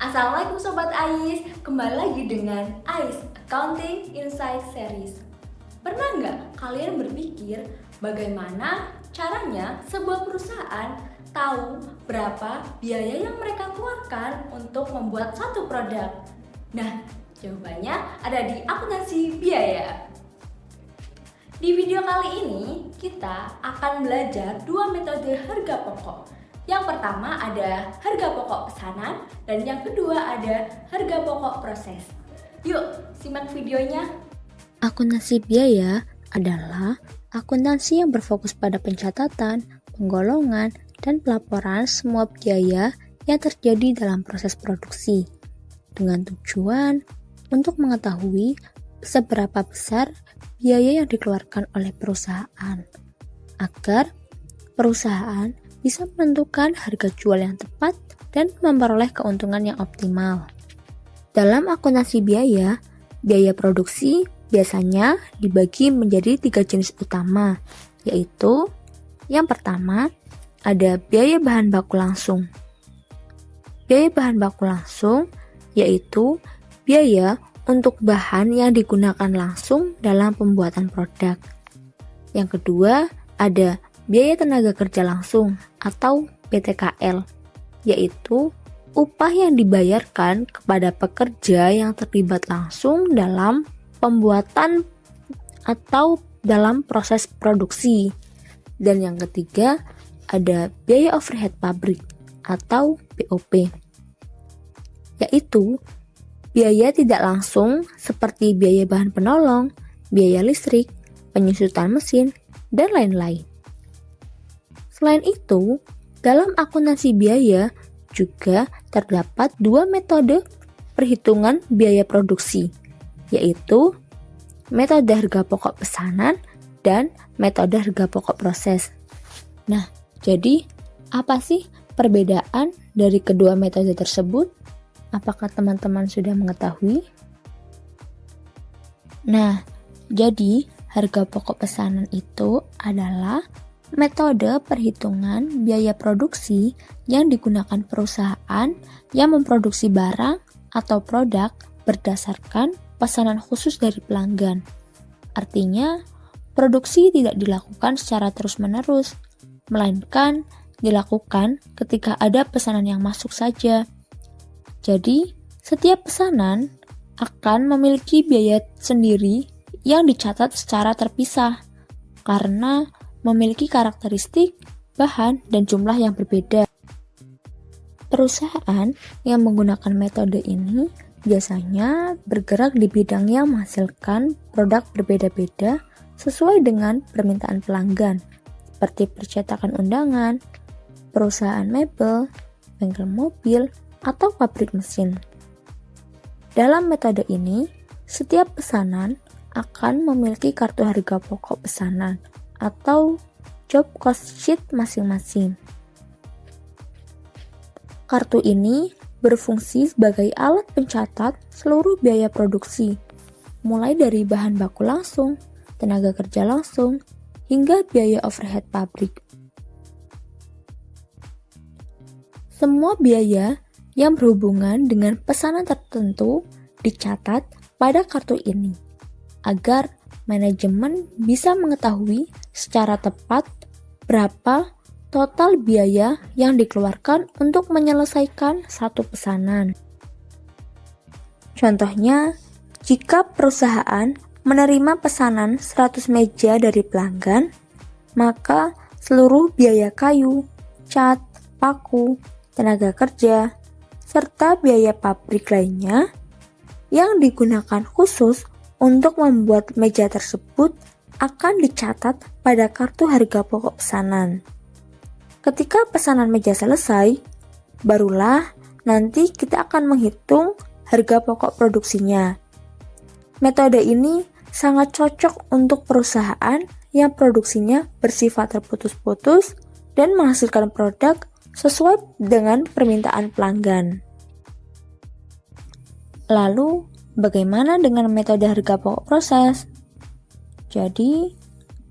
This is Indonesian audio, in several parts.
Assalamualaikum Sobat Ais, kembali lagi dengan Ais Accounting Insight Series. Pernah nggak kalian berpikir bagaimana caranya sebuah perusahaan tahu berapa biaya yang mereka keluarkan untuk membuat satu produk? Nah, jawabannya ada di akuntansi biaya. Di video kali ini, kita akan belajar dua metode harga pokok. Yang pertama ada harga pokok pesanan dan yang kedua ada harga pokok proses. Yuk, simak videonya. Akuntansi biaya adalah akuntansi yang berfokus pada pencatatan, penggolongan, dan pelaporan semua biaya yang terjadi dalam proses produksi dengan tujuan untuk mengetahui seberapa besar biaya yang dikeluarkan oleh perusahaan agar perusahaan bisa menentukan harga jual yang tepat dan memperoleh keuntungan yang optimal. Dalam akuntansi biaya, biaya produksi biasanya dibagi menjadi 3 jenis utama, yaitu yang pertama ada biaya bahan baku langsung. Biaya bahan baku langsung yaitu biaya untuk bahan yang digunakan langsung dalam pembuatan produk. Yang kedua ada biaya tenaga kerja langsung atau PTKL, yaitu upah yang dibayarkan kepada pekerja yang terlibat langsung dalam pembuatan atau dalam proses produksi. Dan yang ketiga ada biaya overhead pabrik atau BOP, yaitu biaya tidak langsung seperti biaya bahan penolong, biaya listrik, penyusutan mesin, dan lain-lain. Selain itu, dalam akuntansi biaya juga terdapat dua metode perhitungan biaya produksi, yaitu metode harga pokok pesanan dan metode harga pokok proses. Nah, jadi apa sih perbedaan dari kedua metode tersebut? Apakah teman-teman sudah mengetahui? Nah, jadi harga pokok pesanan itu adalah metode perhitungan biaya produksi yang digunakan perusahaan yang memproduksi barang atau produk berdasarkan pesanan khusus dari pelanggan. Artinya, produksi tidak dilakukan secara terus-menerus, melainkan dilakukan ketika ada pesanan yang masuk saja. Jadi, setiap pesanan akan memiliki biaya sendiri yang dicatat secara terpisah karena memiliki karakteristik, bahan, dan jumlah yang berbeda. Perusahaan yang menggunakan metode ini biasanya bergerak di bidang yang menghasilkan produk berbeda-beda sesuai dengan permintaan pelanggan, seperti percetakan undangan, perusahaan mebel, bengkel mobil, atau pabrik mesin. Dalam metode ini, setiap pesanan akan memiliki kartu harga pokok pesanan atau job cost sheet masing-masing. Kartu ini berfungsi sebagai alat pencatat seluruh biaya produksi, mulai dari bahan baku langsung, tenaga kerja langsung, hingga biaya overhead pabrik. Semua biaya yang berhubungan dengan pesanan tertentu dicatat pada kartu ini, agar manajemen bisa mengetahui secara tepat berapa total biaya yang dikeluarkan untuk menyelesaikan satu pesanan. Contohnya, jika perusahaan menerima pesanan 100 meja dari pelanggan, maka seluruh biaya kayu, cat, paku, tenaga kerja, serta biaya pabrik lainnya yang digunakan khusus untuk membuat meja tersebut akan dicatat pada kartu harga pokok pesanan. Ketika pesanan meja selesai, barulah nanti kita akan menghitung harga pokok produksinya. Metode ini sangat cocok untuk perusahaan yang produksinya bersifat terputus-putus dan menghasilkan produk sesuai dengan permintaan pelanggan. Lalu, bagaimana dengan metode harga pokok proses? Jadi,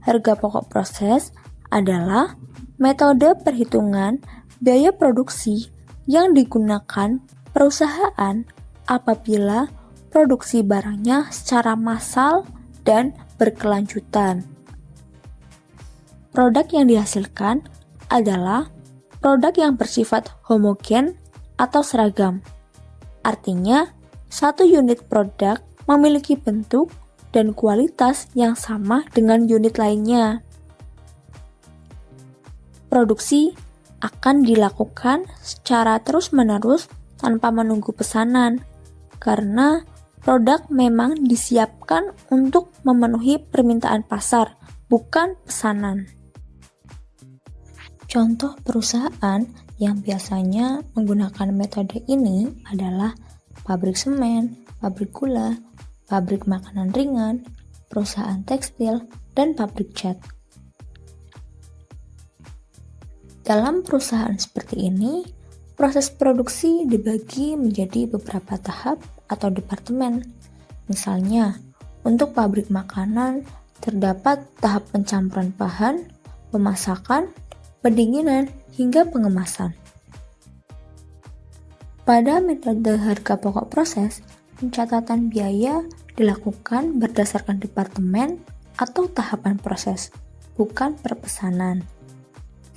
harga pokok proses adalah metode perhitungan biaya produksi yang digunakan perusahaan apabila produksi barangnya secara massal dan berkelanjutan. Produk yang dihasilkan adalah produk yang bersifat homogen atau seragam. Artinya, satu unit produk memiliki bentuk dan kualitas yang sama dengan unit lainnya. Produksi akan dilakukan secara terus-menerus tanpa menunggu pesanan, karena produk memang disiapkan untuk memenuhi permintaan pasar, bukan pesanan. Contoh perusahaan yang biasanya menggunakan metode ini adalah pabrik semen, pabrik gula, pabrik makanan ringan, perusahaan tekstil, dan pabrik cat. Dalam perusahaan seperti ini, proses produksi dibagi menjadi beberapa tahap atau departemen. Misalnya, untuk pabrik makanan terdapat tahap pencampuran bahan, pemasakan, pendinginan, hingga pengemasan. Pada metode harga pokok proses, pencatatan biaya dilakukan berdasarkan departemen atau tahapan proses, bukan per pesanan.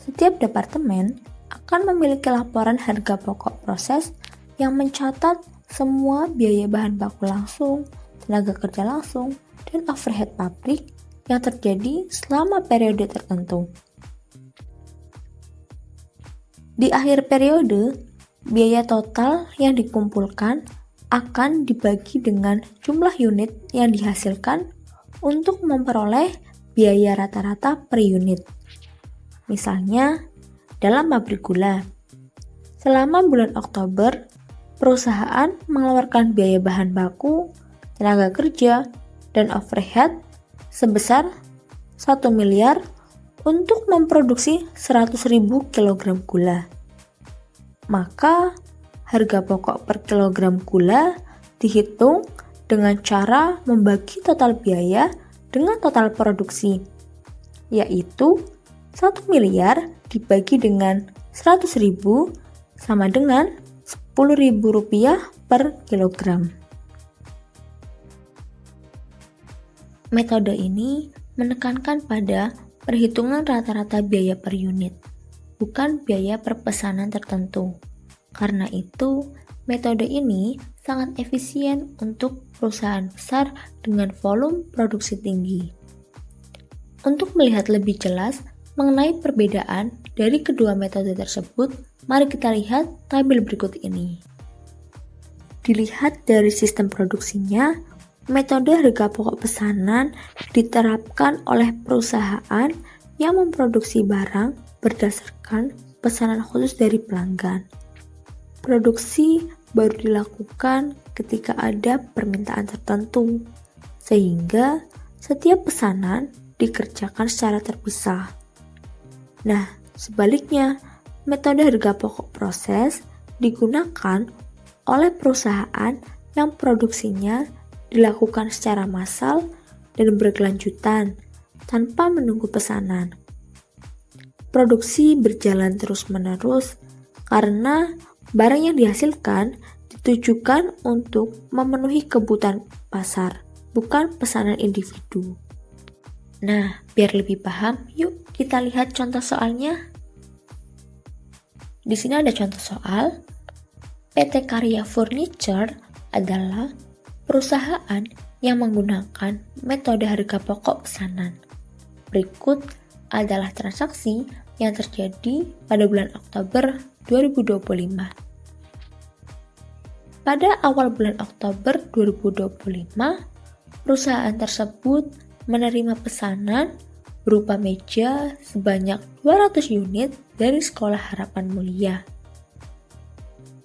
Setiap departemen akan memiliki laporan harga pokok proses yang mencatat semua biaya bahan baku langsung, tenaga kerja langsung, dan overhead pabrik yang terjadi selama periode tertentu. Di akhir periode, biaya total yang dikumpulkan akan dibagi dengan jumlah unit yang dihasilkan untuk memperoleh biaya rata-rata per unit. Misalnya, dalam pabrik gula, selama bulan Oktober, perusahaan mengeluarkan biaya bahan baku, tenaga kerja, dan overhead sebesar 1 miliar untuk memproduksi 100.000 kg gula. Maka, harga pokok per kilogram gula dihitung dengan cara membagi total biaya dengan total produksi, yaitu 1 miliar dibagi dengan 100.000 sama dengan Rp10.000 per kilogram. Metode ini menekankan pada perhitungan rata-rata biaya per unit, bukan biaya per pesanan tertentu. Karena itu, metode ini sangat efisien untuk perusahaan besar dengan volume produksi tinggi. Untuk melihat lebih jelas mengenai perbedaan dari kedua metode tersebut, mari kita lihat tabel berikut ini. Dilihat dari sistem produksinya, metode harga pokok pesanan diterapkan oleh perusahaan yang memproduksi barang berdasarkan pesanan khusus dari pelanggan. Produksi baru dilakukan ketika ada permintaan tertentu, sehingga setiap pesanan dikerjakan secara terpisah. Nah, sebaliknya, metode harga pokok proses digunakan oleh perusahaan yang produksinya dilakukan secara massal dan berkelanjutan tanpa menunggu pesanan. Produksi berjalan terus-menerus karena barang yang dihasilkan ditujukan untuk memenuhi kebutuhan pasar, bukan pesanan individu. Nah, biar lebih paham, yuk kita lihat contoh soalnya. Di sini ada contoh soal. PT Karya Furniture adalah perusahaan yang menggunakan metode harga pokok pesanan. Berikut adalah transaksi yang terjadi pada bulan Oktober 2025. Pada awal bulan Oktober 2025, perusahaan tersebut menerima pesanan berupa meja sebanyak 200 unit dari Sekolah Harapan Mulia.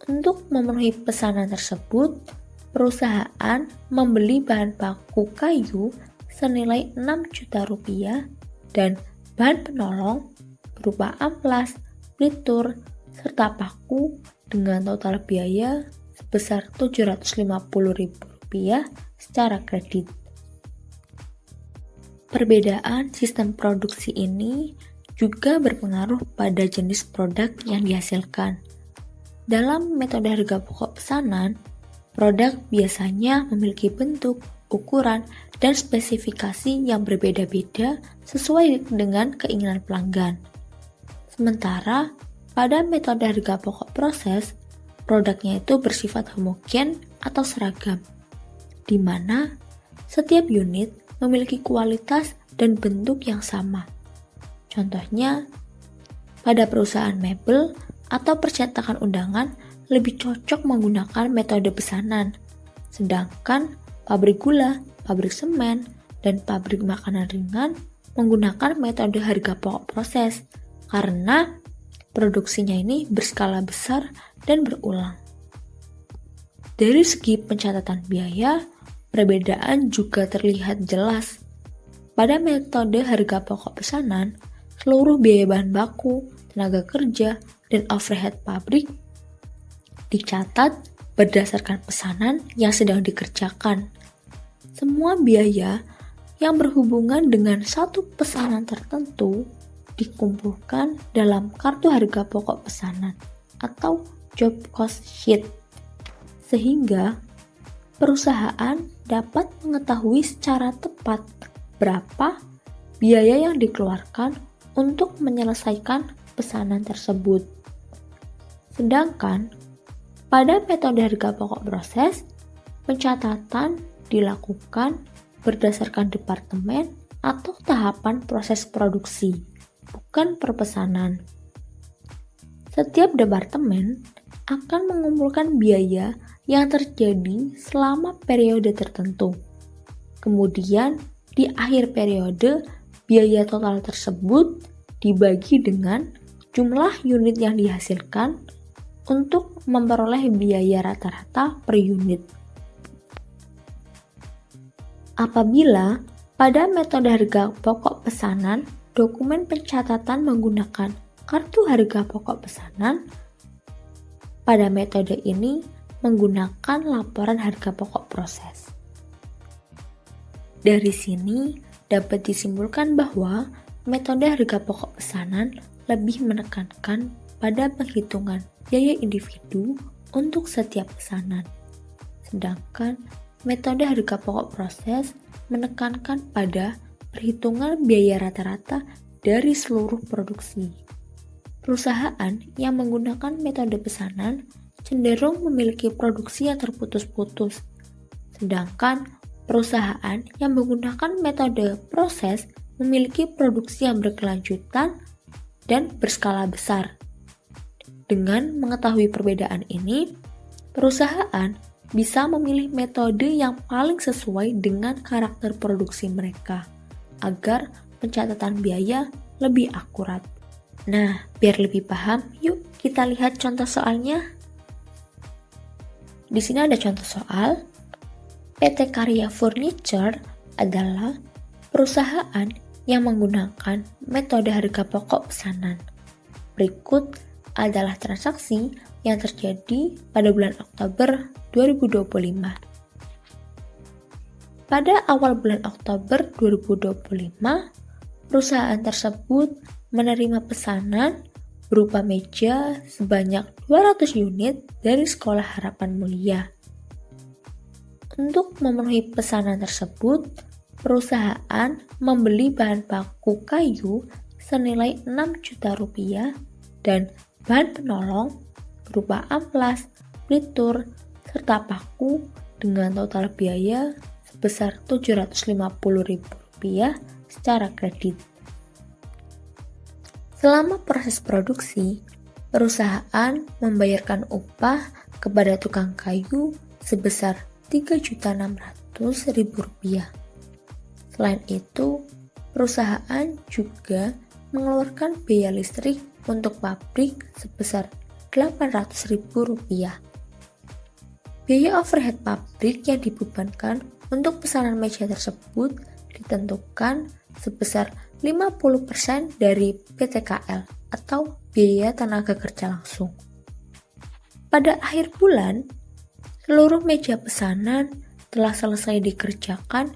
Untuk memenuhi pesanan tersebut, perusahaan membeli bahan baku kayu senilai 6 juta rupiah dan bahan penolong berupa amplas, pelitur, serta paku dengan total biaya sebesar Rp750.000 secara kredit. Perbedaan sistem produksi ini juga berpengaruh pada jenis produk yang dihasilkan. Dalam metode harga pokok pesanan, produk biasanya memiliki bentuk, ukuran, dan spesifikasi yang berbeda-beda sesuai dengan keinginan pelanggan. Sementara, pada metode harga pokok proses, produknya itu bersifat homogen atau seragam, di mana setiap unit memiliki kualitas dan bentuk yang sama. Contohnya, pada perusahaan mebel atau percetakan undangan lebih cocok menggunakan metode pesanan, sedangkan pabrik gula, pabrik semen, dan pabrik makanan ringan menggunakan metode harga pokok proses karena produksinya ini berskala besar dan berulang. Dari segi pencatatan biaya, perbedaan juga terlihat jelas. Pada metode harga pokok pesanan, seluruh biaya bahan baku, tenaga kerja, dan overhead pabrik dicatat berdasarkan pesanan yang sedang dikerjakan. Semua biaya yang berhubungan dengan satu pesanan tertentu dikumpulkan dalam kartu harga pokok pesanan atau job cost sheet, sehingga perusahaan dapat mengetahui secara tepat berapa biaya yang dikeluarkan untuk menyelesaikan pesanan tersebut. Sedangkan pada metode harga pokok proses, pencatatan dilakukan berdasarkan departemen atau tahapan proses produksi, bukan perpesanan. Setiap departemen akan mengumpulkan biaya yang terjadi selama periode tertentu. Kemudian, di akhir periode, biaya total tersebut dibagi dengan jumlah unit yang dihasilkan untuk memperoleh biaya rata-rata per unit. Apabila pada metode harga pokok pesanan, dokumen pencatatan menggunakan kartu harga pokok pesanan, pada metode ini menggunakan laporan harga pokok proses. Dari sini dapat disimpulkan bahwa metode harga pokok pesanan lebih menekankan pada penghitungan biaya individu untuk setiap pesanan. Sedangkan metode harga pokok proses menekankan pada perhitungan biaya rata-rata dari seluruh produksi. Perusahaan yang menggunakan metode pesanan cenderung memiliki produksi yang terputus-putus, sedangkan perusahaan yang menggunakan metode proses memiliki produksi yang berkelanjutan dan berskala besar. Dengan mengetahui perbedaan ini, perusahaan bisa memilih metode yang paling sesuai dengan karakter produksi mereka, agar pencatatan biaya lebih akurat. Nah, biar lebih paham, yuk kita lihat contoh soalnya. Di sini ada contoh soal. PT Karya Furniture adalah perusahaan yang menggunakan metode harga pokok pesanan. Berikut adalah transaksi yang terjadi pada bulan Oktober 2025. Pada awal bulan Oktober 2025, perusahaan tersebut menerima pesanan berupa meja sebanyak 200 unit dari Sekolah Harapan Mulia. Untuk memenuhi pesanan tersebut, perusahaan membeli bahan baku kayu senilai 6 juta rupiah dan bahan penolong berupa amplas, pelitur, serta paku dengan total biaya sebesar Rp750.000 secara kredit. Selama proses produksi, perusahaan membayarkan upah kepada tukang kayu sebesar Rp3.600.000. Selain itu, perusahaan juga mengeluarkan biaya listrik untuk pabrik sebesar Rp800.000. Biaya overhead pabrik yang dibebankan untuk pesanan meja tersebut ditentukan sebesar 50% dari PTKL atau biaya tenaga kerja langsung. Pada akhir bulan, seluruh meja pesanan telah selesai dikerjakan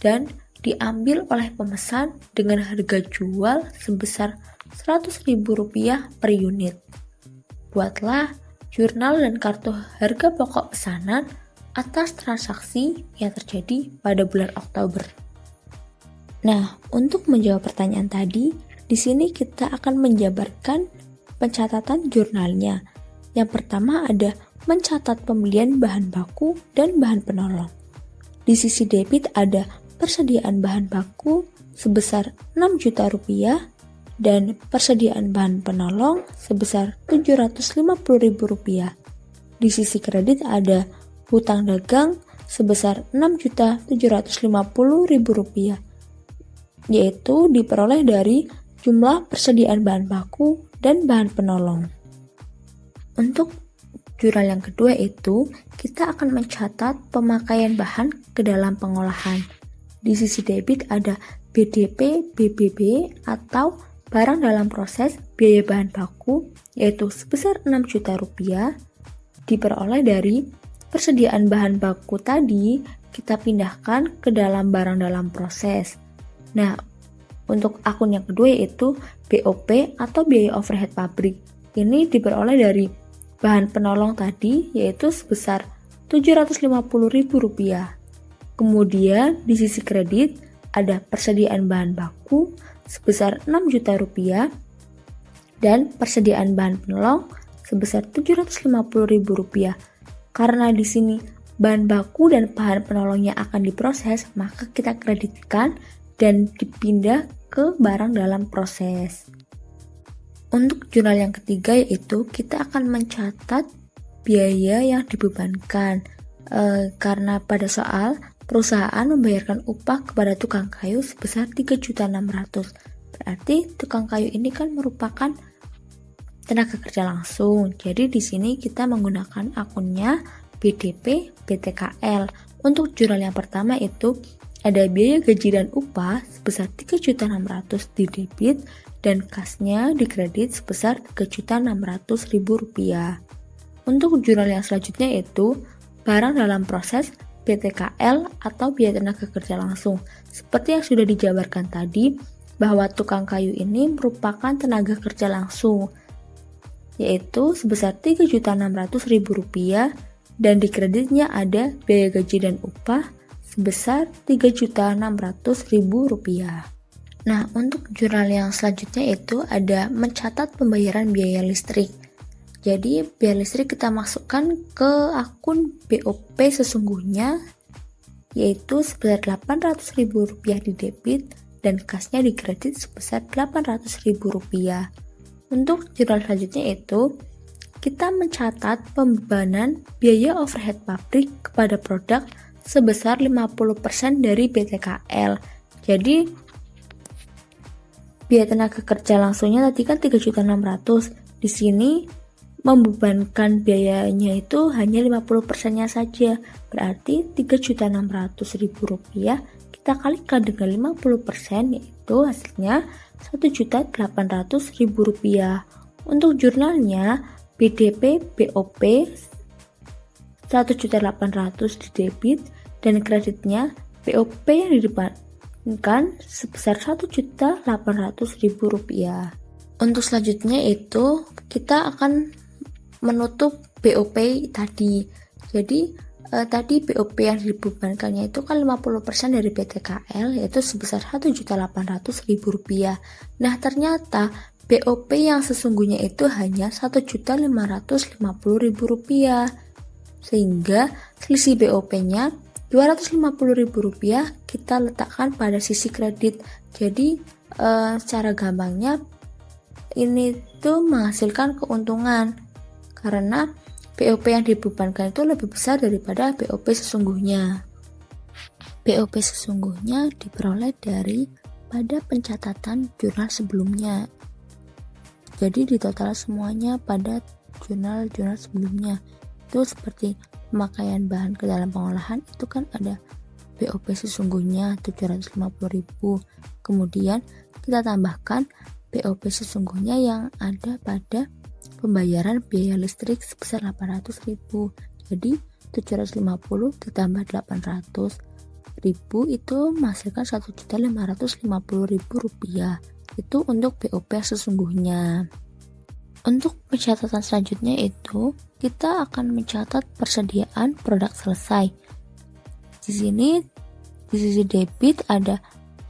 dan diambil oleh pemesan dengan harga jual sebesar Rp100.000 per unit. Buatlah jurnal dan kartu harga pokok pesanan atas transaksi yang terjadi pada bulan Oktober. Nah, untuk menjawab pertanyaan tadi, di sini kita akan menjabarkan pencatatan jurnalnya. Yang pertama ada mencatat pembelian bahan baku dan bahan penolong. Di sisi debit ada persediaan bahan baku sebesar 6 juta rupiah dan persediaan bahan penolong sebesar 750.000 rupiah. Di sisi kredit ada hutang dagang sebesar 6.750.000 rupiah, yaitu diperoleh dari jumlah persediaan bahan baku dan bahan penolong. Untuk jurnal yang kedua itu, kita akan mencatat pemakaian bahan ke dalam pengolahan. Di sisi debit ada BDP, BBB atau barang dalam proses biaya bahan baku, yaitu sebesar 6 juta rupiah, diperoleh dari persediaan bahan baku tadi kita pindahkan ke dalam barang dalam proses. Nah, untuk akun yang kedua yaitu BOP atau biaya overhead pabrik. Ini diperoleh dari bahan penolong tadi yaitu sebesar 750.000 rupiah. Kemudian di sisi kredit ada persediaan bahan baku sebesar 6 juta rupiah dan persediaan bahan penolong sebesar 750.000 rupiah. Karena di sini bahan baku dan bahan penolongnya akan diproses, maka kita kreditkan dan dipindah ke barang dalam proses. Untuk jurnal yang ketiga yaitu kita akan mencatat biaya yang dibebankan. Karena pada soal perusahaan membayarkan upah kepada tukang kayu sebesar 3.600.000. Berarti tukang kayu ini kan merupakan tenaga kerja langsung. Jadi di sini kita menggunakan akunnya BDP BTKL. Untuk jurnal yang pertama itu ada biaya gaji dan upah sebesar 3.600.000 di debit dan kasnya di kredit sebesar 3.600.000 rupiah. Untuk jurnal yang selanjutnya itu barang dalam proses BTKL atau biaya tenaga kerja langsung. Seperti yang sudah dijabarkan tadi bahwa tukang kayu ini merupakan tenaga kerja langsung, yaitu sebesar 3.600.000 rupiah dan di kreditnya ada biaya gaji dan upah sebesar 3.600.000 rupiah. Nah, untuk jurnal yang selanjutnya itu ada mencatat pembayaran biaya listrik. Jadi biaya listrik kita masukkan ke akun BOP sesungguhnya yaitu sebesar 800.000 rupiah di debit dan kasnya di kredit sebesar 800.000 rupiah. Untuk jurnal selanjutnya itu, kita mencatat pembebanan biaya overhead pabrik kepada produk sebesar 50% dari BTKL. Jadi, biaya tenaga kerja langsungnya tadi kan 3.600.000. Di sini membebankan biayanya itu hanya 50%-nya saja. Berarti 3.600.000 rupiah kita kalikan dengan 50% yaitu hasilnya 1.800.000 rupiah. Untuk jurnalnya BDP BOP 1.800.000 di debit dan kreditnya BOP yang didepankan sebesar 1.800.000 rupiah. Untuk selanjutnya itu kita akan menutup BOP tadi. Jadi tadi BOP yang dibebankannya itu kan 50% dari BTKL yaitu sebesar 1.800.000 rupiah. Nah, ternyata BOP yang sesungguhnya itu hanya 1.550.000 rupiah. Sehingga selisih BOP-nya 250.000 rupiah kita letakkan pada sisi kredit. Jadi secara gampangnya ini tuh menghasilkan keuntungan karena BOP yang dibebankan itu lebih besar daripada BOP sesungguhnya. BOP sesungguhnya diperoleh dari pada pencatatan jurnal sebelumnya. Jadi di total semuanya pada jurnal-jurnal sebelumnya. Itu seperti pemakaian bahan ke dalam pengolahan itu kan ada BOP sesungguhnya 750.000. Kemudian kita tambahkan BOP sesungguhnya yang ada pada pembayaran biaya listrik sebesar 800.000. Jadi 750 ditambah 800.000 itu menghasilkan 1.550.000 rupiah. Itu untuk BOP sesungguhnya. Untuk pencatatan selanjutnya itu kita akan mencatat persediaan produk selesai. Di sini di sisi debit ada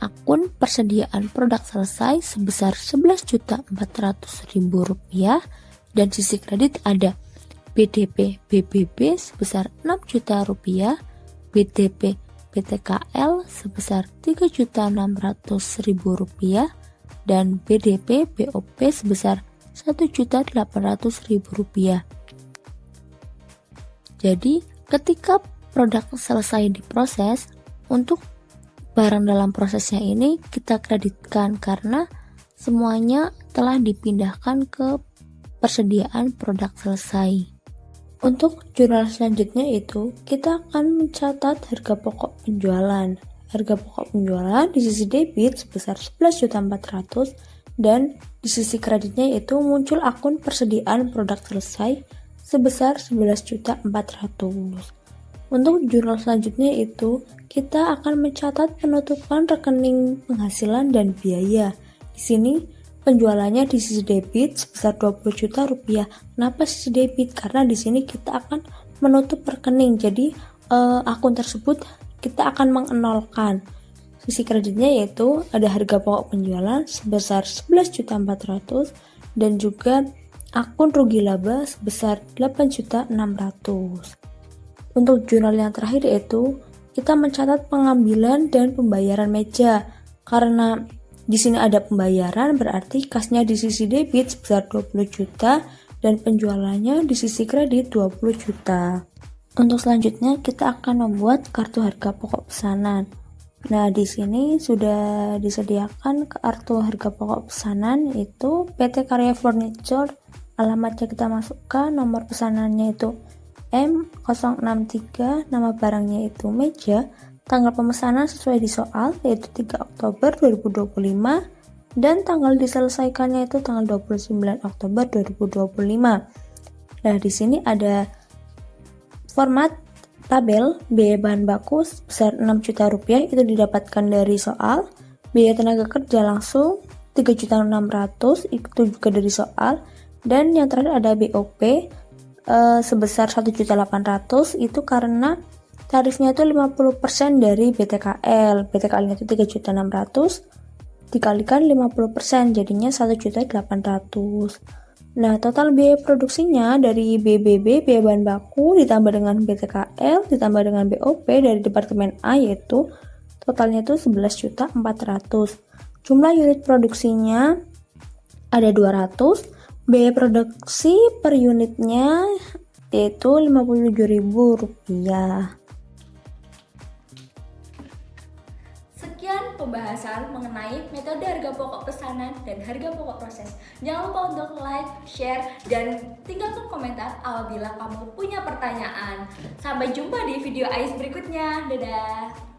akun persediaan produk selesai sebesar Rp11.400.000 dan sisi kredit ada BDP BBB sebesar Rp6.000.000, BDP BTKL sebesar Rp3.600.000 dan BDP BOP sebesar Rp1.800.000. Jadi, ketika produk selesai diproses, untuk barang dalam prosesnya ini kita kreditkan karena semuanya telah dipindahkan ke persediaan produk selesai. Untuk jurnal selanjutnya itu, kita akan mencatat harga pokok penjualan. Harga pokok penjualan di sisi debit sebesar Rp11.400.000 dan di sisi kreditnya itu muncul akun persediaan produk selesai sebesar Rp11.400.000. Untuk jurnal selanjutnya itu, kita akan mencatat penutupan rekening penghasilan dan biaya. Di sini penjualannya di sisi debit sebesar Rp20 juta. Kenapa sisi debit? Karena di sini kita akan menutup rekening. Jadi akun tersebut kita akan mengenolkan. Sisi kreditnya yaitu ada harga pokok penjualan sebesar Rp11.400.000 dan juga akun rugi laba sebesar Rp8.600.000. Untuk jurnal yang terakhir yaitu kita mencatat pengambilan dan pembayaran meja. Karena di sini ada pembayaran berarti kasnya di sisi debit sebesar 20 juta dan penjualannya di sisi kredit 20 juta. Untuk selanjutnya kita akan membuat kartu harga pokok pesanan. Nah, di sini sudah disediakan kartu harga pokok pesanan itu PT Karya Furniture. Alamatnya kita masukkan, nomor pesanannya itu M063, nama barangnya itu meja, tanggal pemesanan sesuai di soal yaitu 3 Oktober 2025 dan tanggal diselesaikannya itu tanggal 29 Oktober 2025. Nah, di sini ada format tabel biaya bahan baku sebesar Rp6 juta itu didapatkan dari soal, biaya tenaga kerja langsung Rp3.600.000 itu juga dari soal, dan yang terakhir ada BOP sebesar Rp1.800.000 itu karena tarifnya itu 50% dari BTKL. BTKL-nya itu Rp3.600.000 dikalikan 50% jadinya Rp1.800.000. Nah, total biaya produksinya dari BBB, biaya bahan baku ditambah dengan BTKL ditambah dengan BOP dari Departemen A yaitu totalnya itu Rp11.400.000. Jumlah unit produksinya ada 200. Biaya produksi per unitnya yaitu Rp57.000. Sekian pembahasan mengenai metode harga pokok pesanan dan harga pokok proses. Jangan lupa untuk like, share, dan tinggalkan komentar apabila kamu punya pertanyaan. Sampai jumpa di video AIS berikutnya. Dadah!